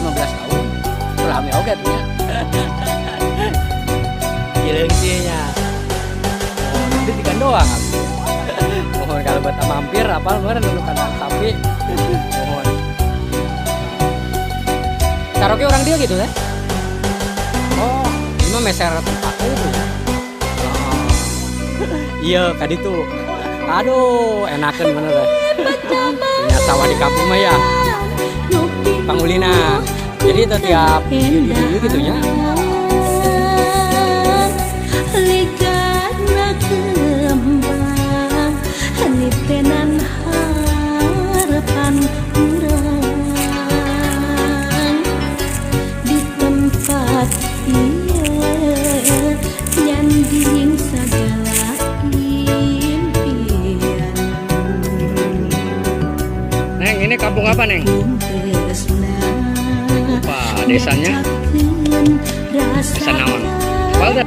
ngobrol 15 tahun. Rame oke tuh ya. Gileung sih nya. Oh, nanti tikan doang. Mohon kalau buat mampir apal meureun nunukan sapi. Mohon. Karaoke orang dia gitu ya? Oh, ini mah meser tempatnya itu ya? Oh. Iya, kadi tuh. Aduh, enakan bener deh. Punya sawah di kampung mah ya. Pangulina. Jadi itu tiap dulu gitu ya. Ligana kembang nitenan harapan urang di tempat ieu nyanding sagala impian. Neng, ini kampung apa, Neng? Lupa desanya. Desa naon? Balda.